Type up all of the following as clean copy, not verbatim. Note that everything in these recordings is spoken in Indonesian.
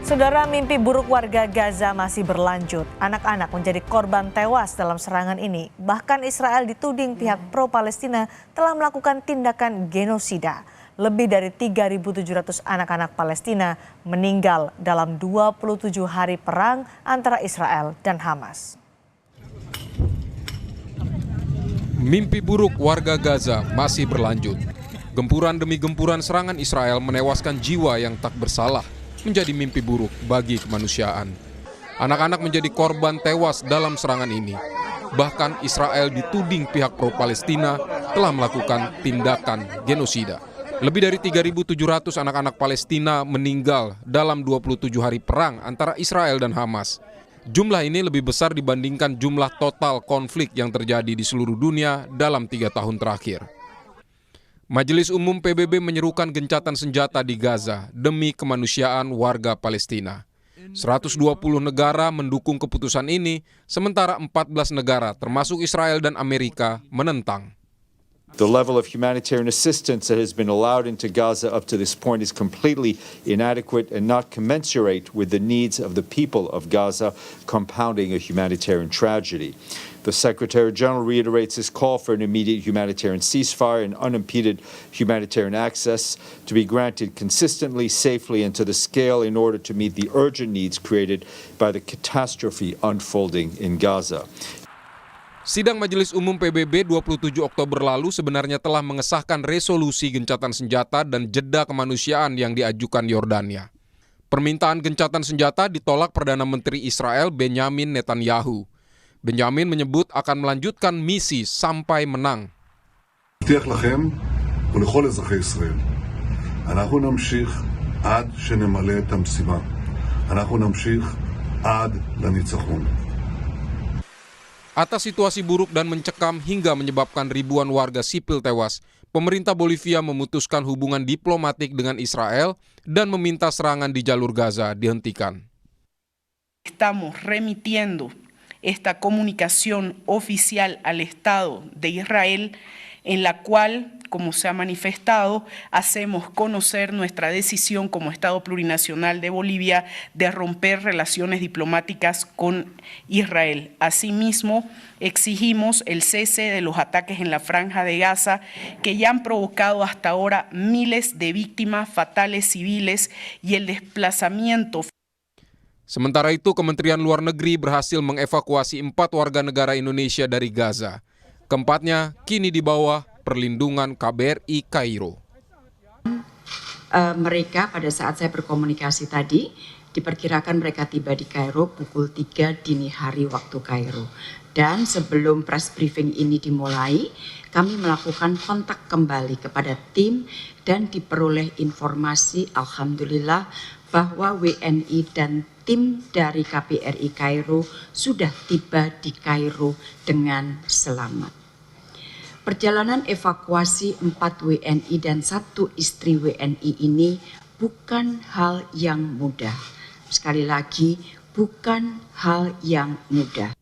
Saudara, mimpi buruk warga Gaza masih berlanjut. Anak-anak menjadi korban tewas dalam serangan ini. Bahkan Israel dituding pihak pro-Palestina telah melakukan tindakan genosida. Lebih dari 3.700 anak-anak Palestina meninggal dalam 27 hari perang antara Israel dan Hamas. Mimpi buruk warga Gaza masih berlanjut. Gempuran demi gempuran serangan Israel menewaskan jiwa yang tak bersalah, menjadi mimpi buruk bagi kemanusiaan. Anak-anak menjadi korban tewas dalam serangan ini. Bahkan Israel dituding pihak pro-Palestina telah melakukan tindakan genosida. Lebih dari 3.700 anak-anak Palestina meninggal dalam 27 hari perang antara Israel dan Hamas. Jumlah ini lebih besar dibandingkan jumlah total konflik yang terjadi di seluruh dunia dalam 3 tahun terakhir. Majelis Umum PBB menyerukan gencatan senjata di Gaza demi kemanusiaan warga Palestina. 120 negara mendukung keputusan ini, sementara 14 negara termasuk Israel dan Amerika menentang. The level of humanitarian assistance that has been allowed into Gaza up to this point is completely inadequate and not commensurate with the needs of the people of Gaza, compounding a humanitarian tragedy. The Secretary General reiterates his call for an immediate humanitarian ceasefire and unimpeded humanitarian access to be granted consistently, safely, and to the scale in order to meet the urgent needs created by the catastrophe unfolding in Gaza. Sidang Majelis Umum PBB 27 Oktober lalu sebenarnya telah mengesahkan resolusi gencatan senjata dan jeda kemanusiaan yang diajukan Yordania. Permintaan gencatan senjata ditolak Perdana Menteri Israel Benjamin Netanyahu. Benjamin menyebut akan melanjutkan misi sampai menang. מבטיח לכם ולכל אזרחי ישראל, אנחנו נמשיך עד שנמלא את המשימה. אנחנו נמשיך עד לניצחון. Atas situasi buruk dan mencekam hingga menyebabkan ribuan warga sipil tewas, pemerintah Bolivia memutuskan hubungan diplomatik dengan Israel dan meminta serangan di jalur Gaza dihentikan. Estamos remitiendo esta comunicación oficial al Estado de Israel, en la cual, como se ha manifestado, hacemos conocer nuestra decisión como Estado plurinacional de Bolivia de romper relaciones diplomáticas con Israel. Asimismo, exigimos el cese de los ataques en la Franja de Gaza, que ya han provocado hasta ahora miles de víctimas fatales civiles y el desplazamiento. Sementara itu, Kementerian Luar Negeri berhasil mengevakuasi 4 warga negara Indonesia dari Gaza. Keempatnya kini di bawah perlindungan KBRI Kairo. Mereka pada saat saya berkomunikasi tadi, diperkirakan mereka tiba di Kairo pukul 3 dini hari waktu Kairo. Dan sebelum press briefing ini dimulai, kami melakukan kontak kembali kepada tim dan diperoleh informasi, alhamdulillah, bahwa WNI dan tim dari KBRI Kairo sudah tiba di Kairo dengan selamat. Perjalanan evakuasi 4 WNI dan 1 istri WNI ini bukan hal yang mudah. Sekali lagi, bukan hal yang mudah.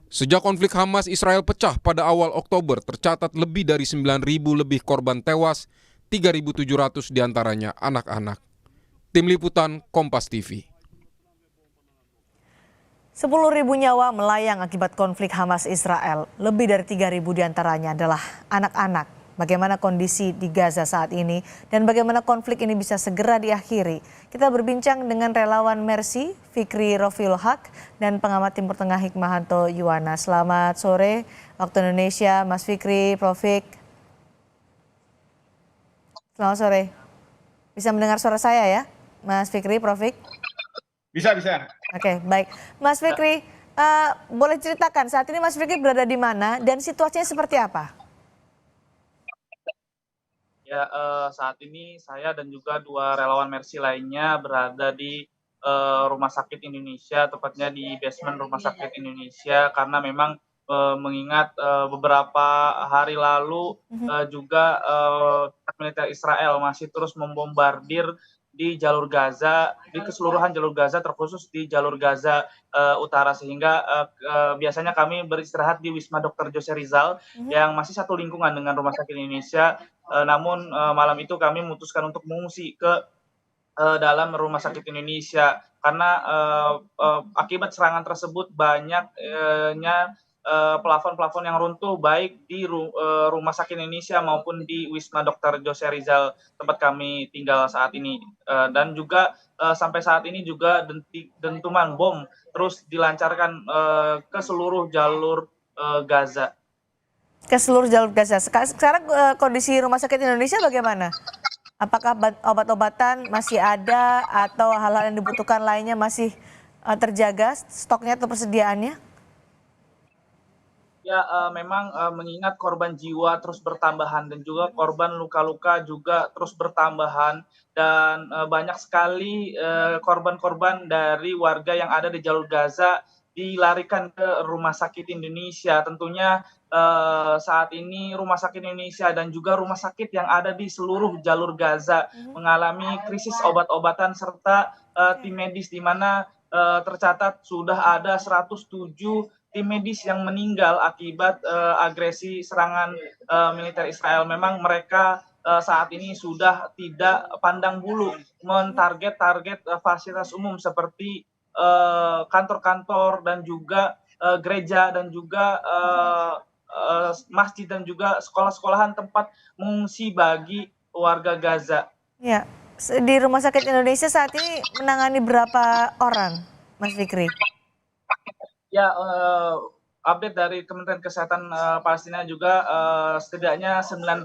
Sejak konflik Hamas-Israel pecah pada awal Oktober, tercatat lebih dari 9.000 lebih korban tewas, 3.700 diantaranya anak-anak. Tim Liputan Kompas TV. 10.000 nyawa melayang akibat konflik Hamas-Israel. Lebih dari 3.000 diantaranya adalah anak-anak. Bagaimana kondisi di Gaza saat ini dan bagaimana konflik ini bisa segera diakhiri? Kita berbincang dengan relawan Mercy, Fikri Rofiul Haq, dan pengamat Timur Tengah Hikmahanto Yuwana. Selamat sore waktu Indonesia, Mas Fikri, Profik. Selamat sore. Bisa mendengar suara saya ya, Mas Fikri, Profik? Bisa. Oke, baik. Mas Fikri, boleh ceritakan saat ini Mas Fikri berada di mana dan situasinya seperti apa? Ya, saat ini saya dan juga 2 relawan Mercy lainnya berada di Rumah Sakit Indonesia, tepatnya di basement Rumah Sakit Indonesia, karena memang mengingat beberapa hari lalu juga militer Israel masih terus membombardir di jalur Gaza, di keseluruhan jalur Gaza, terkhusus di jalur Gaza utara, sehingga biasanya kami beristirahat di Wisma Dr. Jose Rizal yang masih satu lingkungan dengan Rumah Sakit Indonesia. Namun malam itu kami memutuskan untuk mengungsi ke dalam rumah sakit Indonesia karena akibat serangan tersebut banyaknya plafon-plafon yang runtuh baik di rumah sakit Indonesia maupun di Wisma Dr. Jose Rizal tempat kami tinggal saat ini. Dan juga sampai saat ini juga dentuman bom terus dilancarkan ke seluruh jalur Gaza. Ke seluruh jalur Gaza. Sekarang kondisi rumah sakit Indonesia bagaimana? Apakah obat-obatan masih ada atau hal-hal yang dibutuhkan lainnya masih terjaga stoknya atau persediaannya? Ya, memang mengingat korban jiwa terus bertambahan dan juga korban luka-luka juga terus bertambahan dan banyak sekali korban-korban dari warga yang ada di jalur Gaza dilarikan ke Rumah Sakit Indonesia. Tentunya saat ini Rumah Sakit Indonesia dan juga rumah sakit yang ada di seluruh jalur Gaza mengalami krisis obat-obatan serta tim medis di mana tercatat sudah ada 107 tim medis yang meninggal akibat agresi serangan militer Israel. Memang mereka saat ini sudah tidak pandang bulu mentarget-target fasilitas umum seperti kantor-kantor dan juga gereja dan juga masjid dan juga sekolah-sekolahan tempat mengungsi bagi warga Gaza. Ya, di Rumah Sakit Indonesia saat ini menangani berapa orang, Mas Fikri? Ya, update dari Kementerian Kesehatan Palestina juga setidaknya 9.000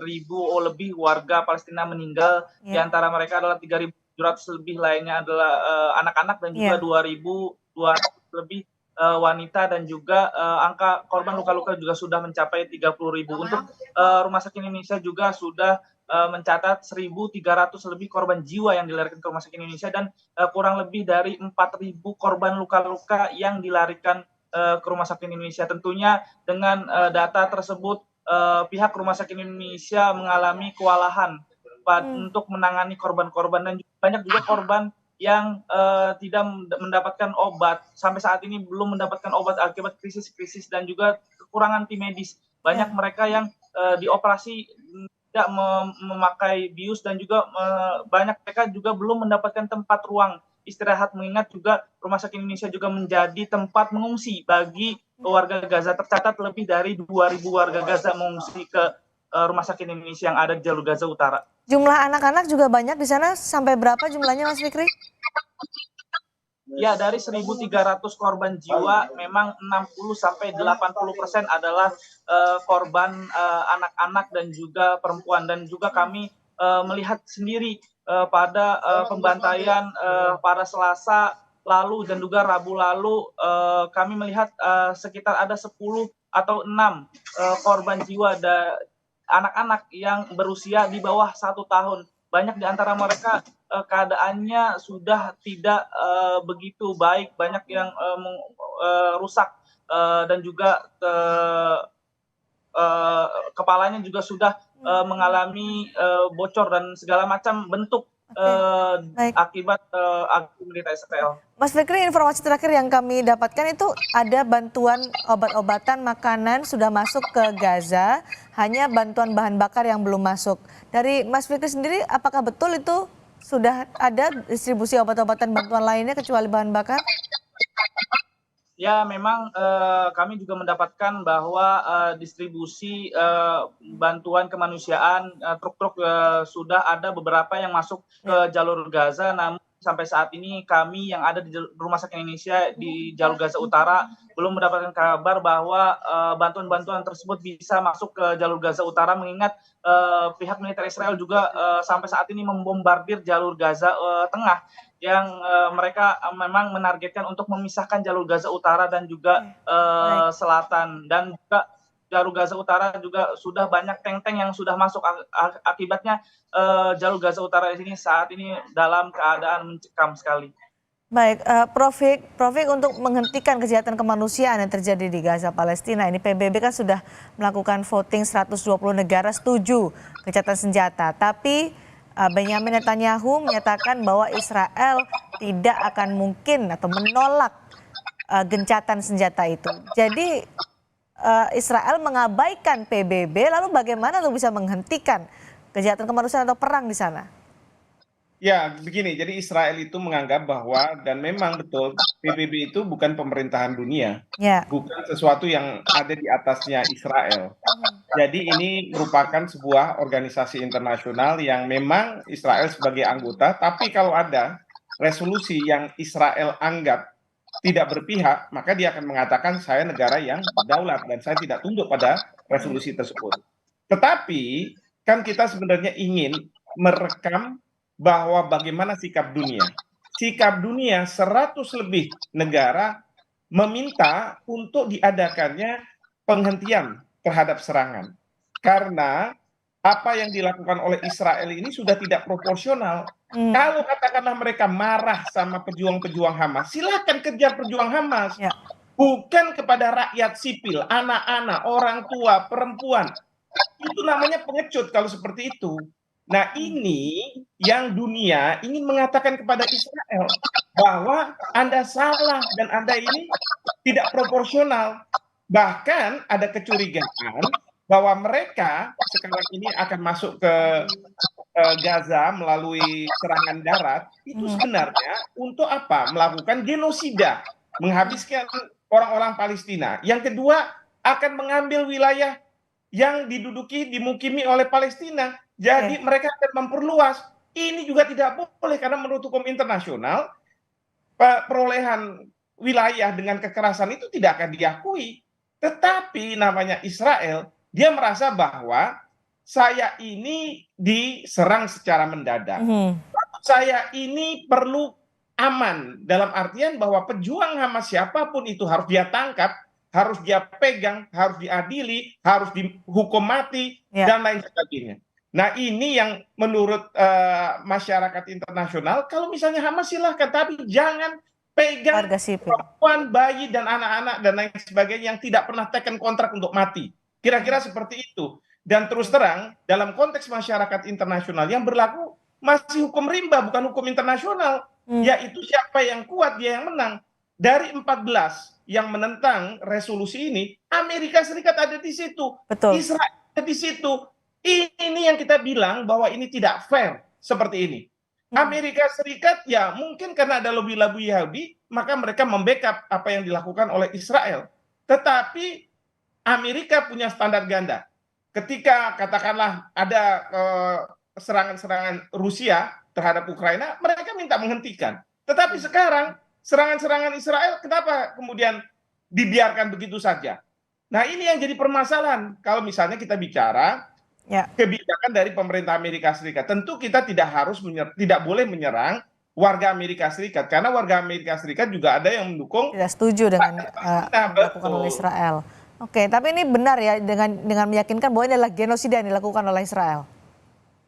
lebih warga Palestina meninggal. Di antara mereka adalah 3.700 lebih lainnya adalah anak-anak dan juga 2.200 lebih wanita dan juga angka korban luka-luka juga sudah mencapai 30.000. Untuk Rumah Sakit Indonesia juga sudah mencatat 1.300 lebih korban jiwa yang dilarikan ke Rumah Sakit Indonesia dan kurang lebih dari 4.000 korban luka-luka yang dilarikan ke Rumah Sakit Indonesia. Tentunya dengan data tersebut pihak Rumah Sakit Indonesia mengalami kewalahan untuk menangani korban-korban dan banyak juga korban yang tidak mendapatkan obat. Sampai saat ini belum mendapatkan obat akibat krisis-krisis dan juga kekurangan tim medis. Banyak mereka yang dioperasi tidak memakai bius dan juga banyak mereka juga belum mendapatkan tempat ruang istirahat mengingat juga Rumah Sakit Indonesia juga menjadi tempat mengungsi bagi warga Gaza. Tercatat lebih dari 2.000 warga Gaza mengungsi ke Rumah Sakit Indonesia yang ada di jalur Gaza Utara. Jumlah anak-anak juga banyak di sana, sampai berapa jumlahnya, Mas Fikri? Ya, dari 1.300 korban jiwa memang 60-80% adalah korban anak-anak dan juga perempuan dan juga kami melihat sendiri pada pembantaian pada Selasa lalu dan juga Rabu lalu kami melihat sekitar ada 10 atau 6 korban jiwa anak-anak yang berusia di bawah 1 tahun. Banyak di antara mereka keadaannya sudah tidak begitu baik, banyak yang rusak dan juga kepalanya juga sudah mengalami bocor dan segala macam bentuk akibat militer Israel. Mas Fikri, informasi terakhir yang kami dapatkan itu ada bantuan obat-obatan, makanan sudah masuk ke Gaza, hanya bantuan bahan bakar yang belum masuk. Dari Mas Fikri sendiri, apakah betul itu sudah ada distribusi obat-obatan bantuan lainnya kecuali bahan bakar? Ya, memang kami juga mendapatkan bahwa distribusi bantuan kemanusiaan, truk-truk sudah ada beberapa yang masuk ke jalur Gaza, namun sampai saat ini kami yang ada di Rumah Sakit Indonesia di jalur Gaza Utara belum mendapatkan kabar bahwa bantuan-bantuan tersebut bisa masuk ke jalur Gaza Utara mengingat pihak militer Israel juga sampai saat ini membombardir jalur Gaza Tengah yang mereka memang menargetkan untuk memisahkan jalur Gaza Utara dan juga Selatan dan juga jalur Gaza Utara juga sudah banyak tank-tank yang sudah masuk akibatnya jalur Gaza Utara di sini saat ini dalam keadaan mencekam sekali. Baik, Prof. Untuk menghentikan kejahatan kemanusiaan yang terjadi di Gaza Palestina ini PBB kan sudah melakukan voting 120 negara setuju gencatan senjata, tapi Benyamin Netanyahu menyatakan bahwa Israel tidak akan mungkin atau menolak gencatan senjata itu. Jadi Israel mengabaikan PBB, lalu bagaimana untuk bisa menghentikan kejahatan kemanusiaan atau perang di sana? Ya, begini. Jadi Israel itu menganggap bahwa dan memang betul PBB itu bukan pemerintahan dunia, Ya. bukan sesuatu yang ada di atasnya Israel. Jadi ini merupakan sebuah organisasi internasional yang memang Israel sebagai anggota, tapi kalau ada resolusi yang Israel anggap tidak berpihak, maka dia akan mengatakan saya negara yang berdaulat dan saya tidak tunduk pada resolusi tersebut. Tetapi kan kita sebenarnya ingin merekam bahwa bagaimana sikap dunia. Sikap dunia 100 lebih negara meminta untuk diadakannya penghentian terhadap serangan. Karena apa yang dilakukan oleh Israel ini sudah tidak proporsional. Kalau katakanlah mereka marah sama pejuang-pejuang Hamas, silakan kejar pejuang Hamas. Ya. Bukan kepada rakyat sipil, anak-anak, orang tua, perempuan. Itu namanya pengecut kalau seperti itu. Nah, ini yang dunia ingin mengatakan kepada Israel bahwa Anda salah dan Anda ini tidak proporsional. Bahkan ada kecurigaan bahwa mereka sekarang ini akan masuk ke Gaza melalui serangan darat. Itu sebenarnya untuk apa? Melakukan genosida, menghabiskan orang-orang Palestina. Yang kedua, akan mengambil wilayah yang diduduki, dimukimi oleh Palestina. Jadi mereka akan memperluas. Ini juga tidak boleh karena menurut hukum internasional perolehan wilayah dengan kekerasan itu tidak akan diakui. Tetapi namanya Israel, dia merasa bahwa saya ini diserang secara mendadak. Saya ini perlu aman dalam artian bahwa pejuang Hamas siapapun itu harus dia tangkap, harus dia pegang, harus diadili, harus dihukum mati, dan lain sebagainya. Nah, ini yang menurut masyarakat internasional, kalau misalnya Hamas silahkan, tapi jangan pegang perempuan, bayi, dan anak-anak, dan lain sebagainya yang tidak pernah teken kontrak untuk mati. Kira-kira seperti itu. Dan terus terang, dalam konteks masyarakat internasional yang berlaku masih hukum rimba, bukan hukum internasional. Yaitu siapa yang kuat, dia yang menang. Dari 14 yang menentang resolusi ini, Amerika Serikat ada di situ. Betul. Israel ada di situ. Ini yang kita bilang bahwa ini tidak fair seperti ini. Amerika Serikat ya mungkin karena ada lobby-lobby Yahudi, maka mereka membackup apa yang dilakukan oleh Israel. Tetapi Amerika punya standar ganda. Ketika katakanlah ada serangan-serangan Rusia terhadap Ukraina, mereka minta menghentikan. Tetapi sekarang serangan-serangan Israel kenapa kemudian dibiarkan begitu saja? Nah, ini yang jadi permasalahan. Kalau misalnya kita bicara kebijakan dari pemerintah Amerika Serikat, tentu kita tidak boleh menyerang warga Amerika Serikat karena warga Amerika Serikat juga ada yang mendukung, tidak setuju dengan dilakukan oleh Israel. Oke, tapi ini benar ya dengan meyakinkan bahwa ini adalah genosida yang dilakukan oleh Israel.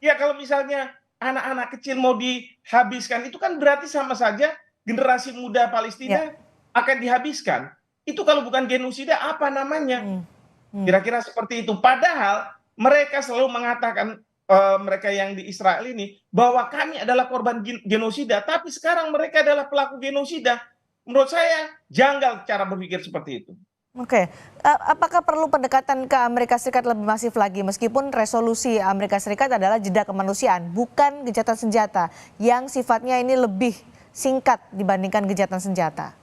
Ya, kalau misalnya anak-anak kecil mau dihabiskan, itu kan berarti sama saja generasi muda Palestina akan dihabiskan. Itu kalau bukan genosida apa namanya? Kira-kira seperti itu. Padahal mereka selalu mengatakan, mereka yang di Israel ini, bahwa kami adalah korban genosida, tapi sekarang mereka adalah pelaku genosida. Menurut saya janggal cara berpikir seperti itu. Oke, apakah perlu pendekatan ke Amerika Serikat lebih masif lagi meskipun resolusi Amerika Serikat adalah jeda kemanusiaan, bukan gencatan senjata yang sifatnya ini lebih singkat dibandingkan gencatan senjata?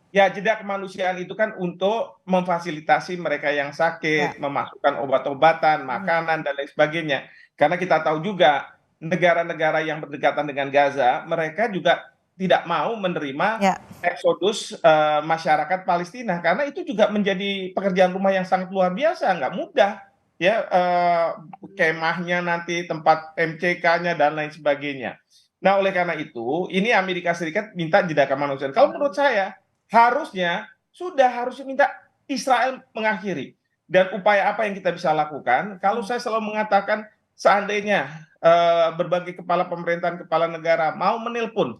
Ya, jeda kemanusiaan itu kan untuk memfasilitasi mereka yang sakit, memasukkan obat-obatan, makanan, dan lain sebagainya. Karena kita tahu juga negara-negara yang berdekatan dengan Gaza, mereka juga tidak mau menerima eksodus masyarakat Palestina. Karena itu juga menjadi pekerjaan rumah yang sangat luar biasa, nggak mudah. Ya, kemahnya nanti, tempat MCK-nya, dan lain sebagainya. Nah, oleh karena itu, ini Amerika Serikat minta jeda kemanusiaan. Kalau menurut saya, harusnya minta Israel mengakhiri. Dan upaya apa yang kita bisa lakukan? Kalau saya selalu mengatakan seandainya berbagai kepala pemerintahan, kepala negara mau menelpon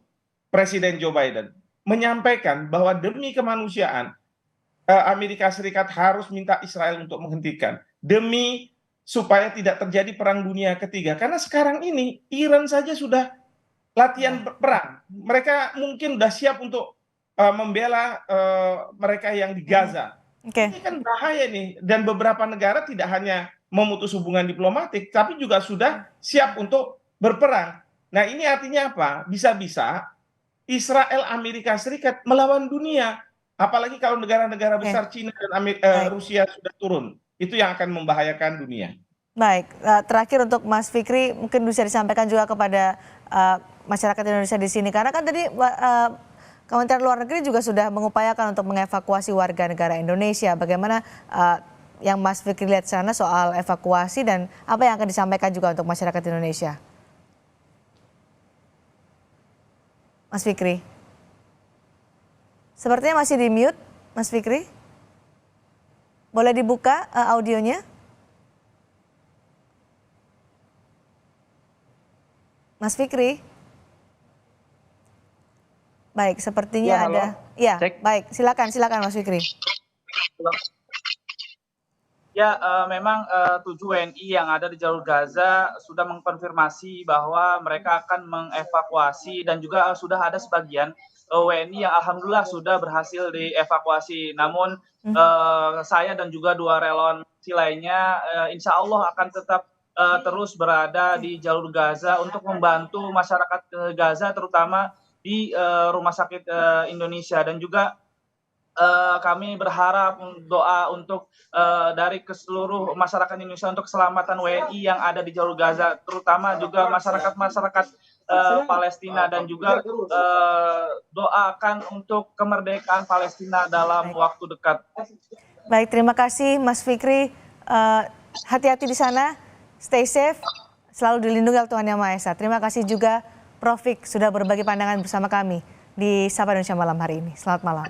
Presiden Joe Biden, menyampaikan bahwa demi kemanusiaan Amerika Serikat harus minta Israel untuk menghentikan. Demi supaya tidak terjadi perang dunia ketiga. Karena sekarang ini Iran saja sudah latihan perang. Mereka mungkin sudah siap untuk membela mereka yang di Gaza. Ini kan bahaya nih. Dan beberapa negara tidak hanya memutus hubungan diplomatik, tapi juga sudah siap untuk berperang. Nah, ini artinya apa? Bisa-bisa Israel Amerika Serikat melawan dunia. Apalagi kalau negara-negara Oke, besar Cina dan baik. Rusia sudah turun. Itu yang akan membahayakan dunia. Baik, terakhir untuk Mas Fikri mungkin bisa disampaikan juga kepada masyarakat Indonesia di sini karena kan tadi Kementerian Luar Negeri juga sudah mengupayakan untuk mengevakuasi warga negara Indonesia. Bagaimana yang Mas Fikri lihat sana soal evakuasi dan apa yang akan disampaikan juga untuk masyarakat Indonesia? Mas Fikri, sepertinya masih di mute, Mas Fikri. Boleh dibuka audionya? Mas Fikri. Baik, sepertinya Ya, halo. ada. Ya, Cek. baik. Silakan Mas Fikri. Ya, memang 7 WNI yang ada di jalur Gaza sudah mengkonfirmasi bahwa mereka akan mengevakuasi dan juga sudah ada sebagian WNI yang alhamdulillah sudah berhasil dievakuasi. Namun saya dan juga 2 relawan lainnya insya Allah akan tetap terus berada di jalur Gaza untuk membantu masyarakat Gaza terutama di Rumah Sakit Indonesia dan juga kami berharap doa untuk dari seluruh masyarakat Indonesia untuk keselamatan WNI yang ada di jalur Gaza, terutama juga masyarakat Palestina dan juga doakan untuk kemerdekaan Palestina dalam waktu dekat. Baik, terima kasih Mas Fikri. Hati-hati di sana, stay safe, selalu dilindungi oleh Tuhan Yang Maha Esa. Terima kasih juga Prof. Fik sudah berbagi pandangan bersama kami di Sapa Indonesia malam hari ini. Selamat malam.